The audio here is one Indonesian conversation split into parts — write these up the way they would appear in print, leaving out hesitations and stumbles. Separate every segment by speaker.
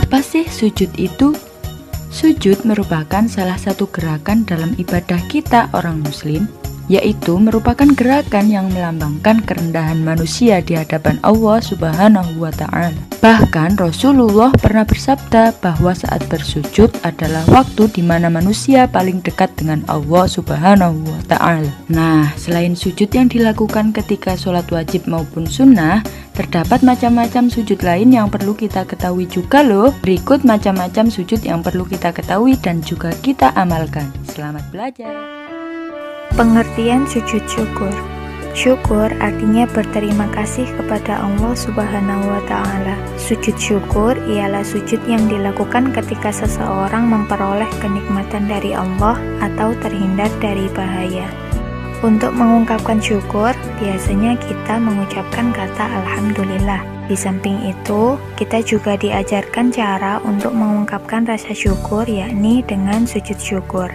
Speaker 1: Apa sih sujud itu? Sujud merupakan salah satu gerakan dalam ibadah kita orang muslim, yaitu merupakan gerakan yang melambangkan kerendahan manusia di hadapan Allah Subhanahu wa Ta'ala. Bahkan Rasulullah pernah bersabda bahwa saat bersujud adalah waktu di mana manusia paling dekat dengan Allah Subhanahu wa Ta'ala. Nah, selain sujud yang dilakukan ketika sholat wajib maupun sunnah, terdapat macam-macam sujud lain yang perlu kita ketahui juga loh. Berikut macam-macam sujud yang perlu kita ketahui dan juga kita amalkan. Selamat belajar.
Speaker 2: Pengertian sujud syukur. Syukur artinya berterima kasih kepada Allah Subhanahu wa Ta'ala. Sujud syukur ialah sujud yang dilakukan ketika seseorang memperoleh kenikmatan dari Allah atau terhindar dari bahaya. Untuk mengungkapkan syukur, biasanya kita mengucapkan kata Alhamdulillah. Di samping itu, kita juga diajarkan cara untuk mengungkapkan rasa syukur, yakni dengan sujud syukur.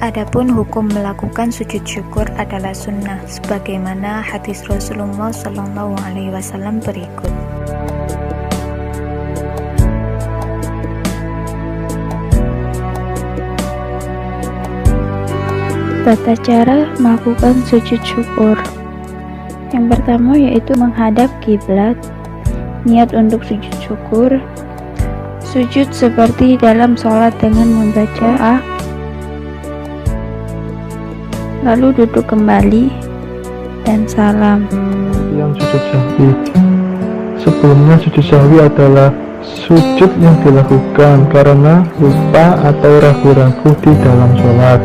Speaker 2: Adapun hukum melakukan sujud syukur adalah sunnah, sebagaimana hadis Rasulullah SAW berikut.
Speaker 3: Tata cara melakukan sujud syukur. Yang pertama yaitu menghadap kiblat. Niat untuk sujud syukur. Sujud seperti dalam sholat dengan membaca doa. Lalu duduk kembali dan salam.
Speaker 4: Yang sujud sahwi. Sebelumnya sujud sahwi adalah sujud yang dilakukan karena lupa atau ragu-ragu di dalam sholat.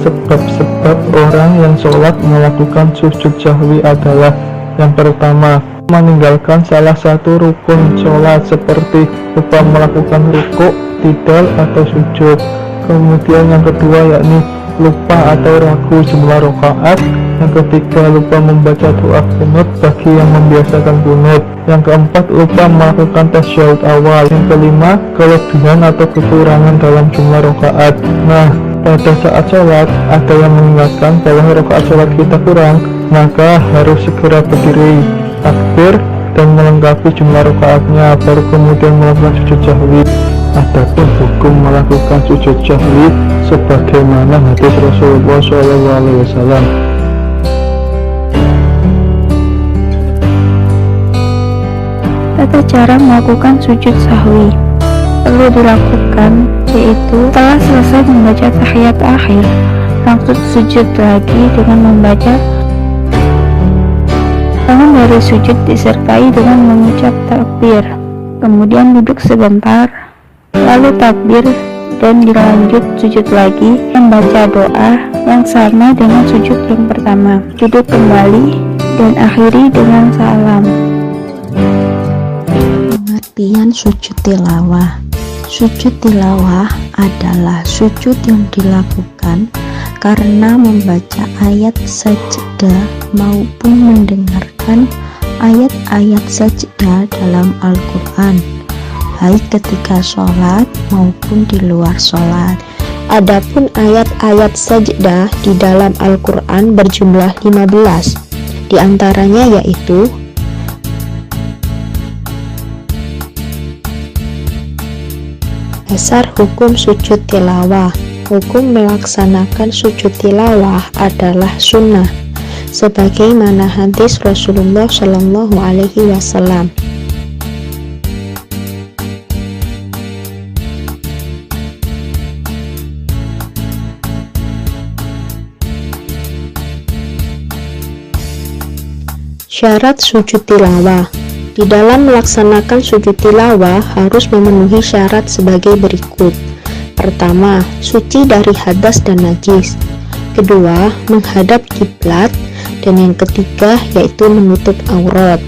Speaker 4: Sebab-sebab orang yang sholat melakukan sujud sahwi adalah: yang pertama, meninggalkan salah satu rukun sholat seperti lupa melakukan rukuk, tidal, atau sujud. Kemudian yang kedua yakni lupa atau ragu jumlah rakaat. Yang ketiga, lupa membaca doa qunut bagi yang membiasakan qunut. Yang keempat, lupa melakukan tasyahud awal. Yang kelima, kelebihan atau kekurangan dalam jumlah rakaat. Nah, pada saat sholat ada yang mengingatkan bahwa rakaat sholat kita kurang, maka harus segera berdiri, takbir, dan melengkapi jumlah rakaatnya, baru kemudian melakukan sujud sahwi. Adapun hukum melakukan sujud sahwi sebagaimana hadis Rasulullah SAW.
Speaker 3: Tata cara melakukan sujud sahwi perlu dilakukan, yaitu setelah selesai membaca tahiyat akhir, langsung sujud lagi dengan membaca. Bangun dari sujud disertai dengan mengucap takbir, kemudian duduk sebentar, lalu takbir, dan dilanjut sujud lagi membaca doa yang sama dengan sujud yang pertama. Duduk kembali dan akhiri dengan salam.
Speaker 5: Pengertian sujud tilawah. Sujud tilawah adalah sujud yang dilakukan karena membaca ayat sajdah maupun mendengarkan ayat-ayat sajdah dalam Al-Quran, baik ketika sholat maupun di luar sholat. Adapun ayat-ayat sajdah di dalam Al-Quran berjumlah 15, di antaranya yaitu dasar hukum sujud tilawah. Hukum melaksanakan sujud tilawah adalah sunnah, sebagaimana hadis Rasulullah SAW. Syarat sujud tilawah. Di dalam melaksanakan sujud tilawah harus memenuhi syarat sebagai berikut. Pertama, suci dari hadas dan najis. Kedua, menghadap kiblat. Dan yang ketiga yaitu menutup aurat.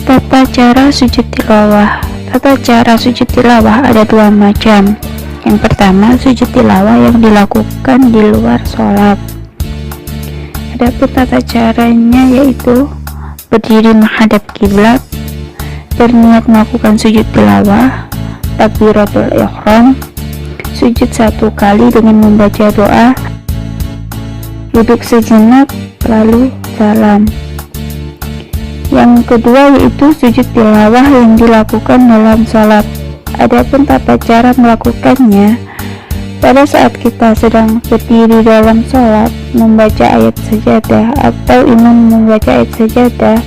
Speaker 3: Tata cara sujud tilawah. Tata cara sujud tilawah ada dua macam. Yang pertama, sujud tilawah yang dilakukan di luar sholat. Adapun tata caranya yaitu berdiri menghadap kiblat, berniat melakukan sujud tilawah, takbiratul ihram, sujud 1 kali dengan membaca doa, duduk sejenak, lalu salam. Yang kedua yaitu sujud tilawah yang dilakukan dalam sholat. Adapun tata cara melakukannya, pada saat kita sedang berdiri dalam sholat, membaca ayat sajadah atau imam membaca ayat sajadah,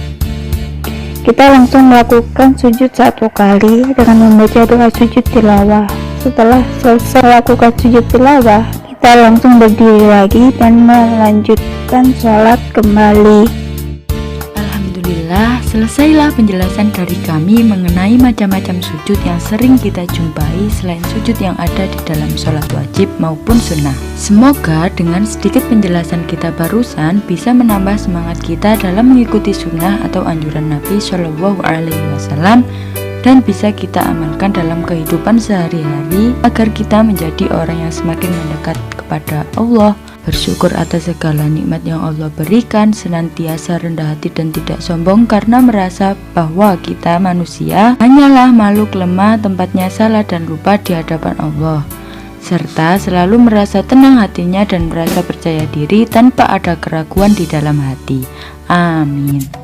Speaker 3: kita langsung melakukan sujud 1 kali dengan membaca doa sujud tilawah. Setelah selesai melakukan sujud tilawah, kita langsung berdiri lagi dan melanjutkan sholat kembali.
Speaker 1: Alhamdulillah, selesailah penjelasan dari kami mengenai macam-macam sujud yang sering kita jumpai selain sujud yang ada di dalam sholat wajib maupun sunnah. Semoga dengan sedikit penjelasan kita barusan bisa menambah semangat kita dalam mengikuti sunnah atau anjuran Nabi Shallallahu Alaihi Wasallam dan bisa kita amalkan dalam kehidupan sehari-hari agar kita menjadi orang yang semakin mendekat kepada Allah, bersyukur atas segala nikmat yang Allah berikan, senantiasa rendah hati dan tidak sombong karena merasa bahwa kita manusia hanyalah makhluk lemah, tempatnya salah dan lupa di hadapan Allah, serta selalu merasa tenang hatinya dan merasa percaya diri tanpa ada keraguan di dalam hati. Amin.